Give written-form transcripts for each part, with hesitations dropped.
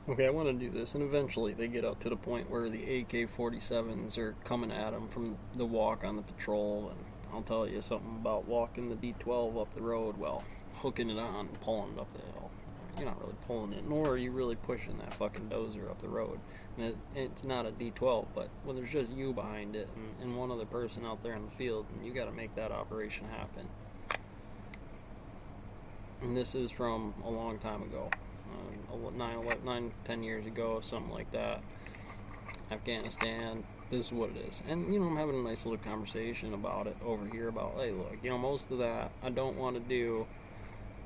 Okay, I want to do this, and eventually they get up to the point where the AK-47s are coming at them from the walk on the patrol, and I'll tell you something about walking the D12 up the road, well, hooking it on and pulling it up the hill. You're not really pulling it, nor are you really pushing that fucking dozer up the road. And it's not a D12, but when there's just you behind it and one other person out there in the field, and you got to make that operation happen. And this is from a long time ago. 10 years ago, something like that. Afghanistan, this is what it is. And, I'm having a nice little conversation about it over here about, hey, look, most of that, I don't want to do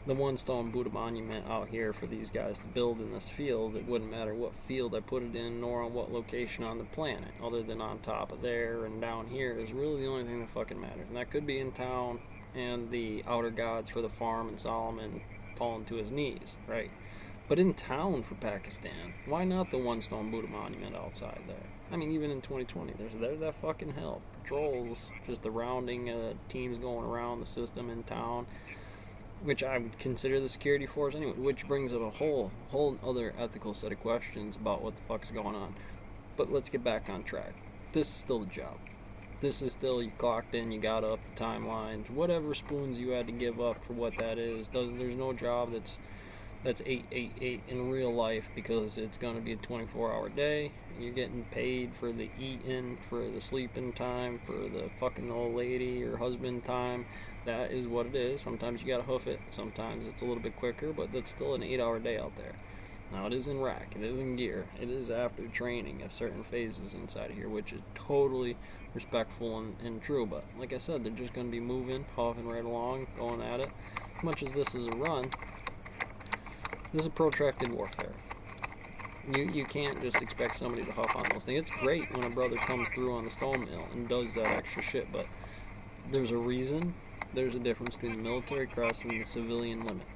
the one stone Buddha monument out here for these guys to build in this field. It wouldn't matter what field I put it in, nor on what location on the planet, other than on top of there and down here is really the only thing that fucking matters. And that could be in town, and the outer gods for the farm and Solomon falling to his knees, right? But in town for Pakistan, why not the one stone Buddha monument outside there? I mean, even in 2020, there's that fucking hell. Patrols, just the rounding teams going around the system in town, which I would consider the security force anyway, which brings up a whole other ethical set of questions about what the fuck's going on. But let's get back on track. This is still the job. This is still, you clocked in, you got up the timelines, whatever spoons you had to give up for what that is. There's no job that's 888 in real life, because it's going to be a 24-hour day. You're getting paid for the eating, for the sleeping time, for the fucking old lady or husband time. That is what it is. Sometimes you got to hoof it. Sometimes it's a little bit quicker, but that's still an 8-hour day out there. Now, it is in rack. It is in gear. It is after training of certain phases inside of here, which is totally respectful and true. But like I said, they're just going to be moving, huffing right along, going at it. As much as this is a run, this is a protracted warfare. You can't just expect somebody to huff on those things. It's great when a brother comes through on the stone mill and does that extra shit, but there's a reason. There's a difference between the military crest and the civilian limit,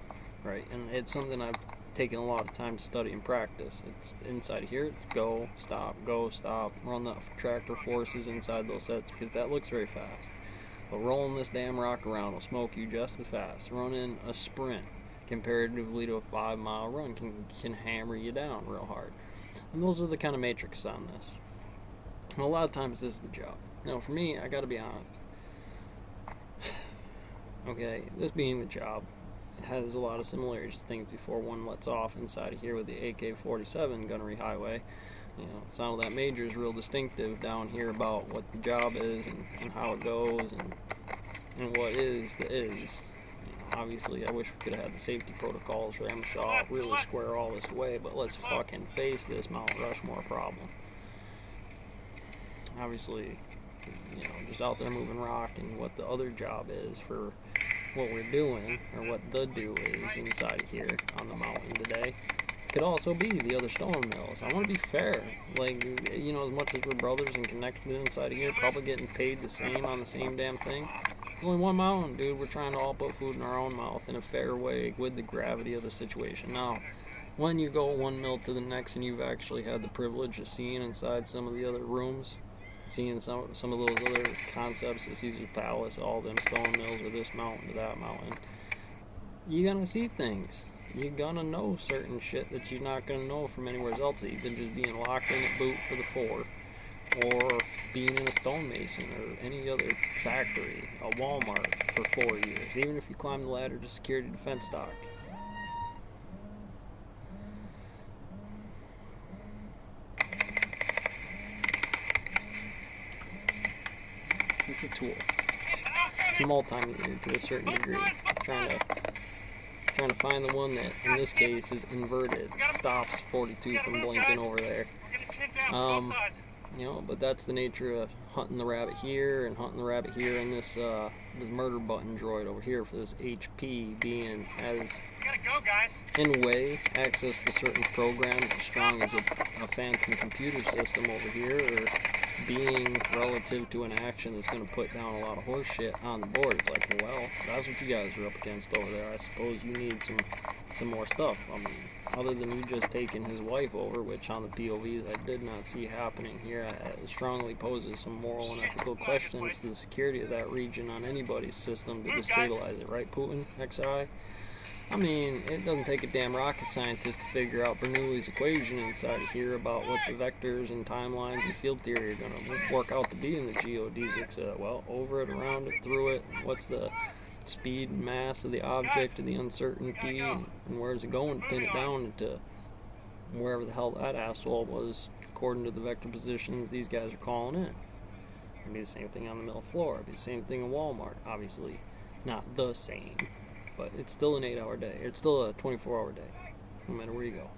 right? And it's something I've taken a lot of time to study and practice. It's inside here, it's go, stop, run the tractor forces inside those sets, because that looks very fast. But rolling this damn rock around will smoke you just as fast. Running a sprint comparatively to a 5-mile run can hammer you down real hard. And those are the kind of matrix on this. And a lot of times this is the job. Now, for me, I gotta be honest. Okay, this being the job, it has a lot of similarities to things before one lets off inside of here with the AK-47 gunnery highway. Sound of that major is real distinctive down here about what the job is and how it goes and what is the is. Obviously, I wish we could have had the safety protocols for MSHA really square all this away, but let's fucking face this Mount Rushmore problem. Obviously, just out there moving rock, and what the other job is for what we're doing, or what the do is inside of here on the mountain today, could also be the other stone mills. I want to be fair. As much as we're brothers and connected inside of here, probably getting paid the same on the same damn thing. Only one mountain, dude. We're trying to all put food in our own mouth in a fair way with the gravity of the situation. Now, when you go one mill to the next and you've actually had the privilege of seeing inside some of the other rooms, seeing some of those other concepts, the Caesar's Palace, all them stone mills, or this mountain to that mountain, you're gonna see things. You're gonna know certain shit that you're not gonna know from anywhere else, either just being locked in at boot for the 4, or being in a stonemason or any other factory, a Walmart for 4 years, even if you climb the ladder to security defense stock. It's a tool. It's a multimeter to a certain degree. Trying to find the one that, in this case, is inverted, stops 42 from blinking over there. But that's the nature of hunting the rabbit here and hunting the rabbit here, and this murder button droid over here for this HP being as, in a way, access to certain programs as strong as a phantom computer system over here, or being relative to an action that's going to put down a lot of horse shit on the board. It's like, well, that's what you guys are up against over there. I suppose you need some more stuff. I mean, other than you just taking his wife over, which on the POVs I did not see happening here, it strongly poses some moral and ethical questions to the security of that region on anybody's system to destabilize it, right, Putin, XI? I mean, it doesn't take a damn rocket scientist to figure out Bernoulli's equation inside of here about what the vectors and timelines and field theory are going to work out to be in the geodesics. Well, over it, around it, through it. What's the speed and mass of the object and the uncertainty, and where's it going to pin it down into wherever the hell that asshole was according to the vector positions these guys are calling in. It'd be the same thing on the middle floor. It'd be the same thing in Walmart. Obviously not the same, but it's still an 8-hour day. It's still a 24-hour day, no matter where you go.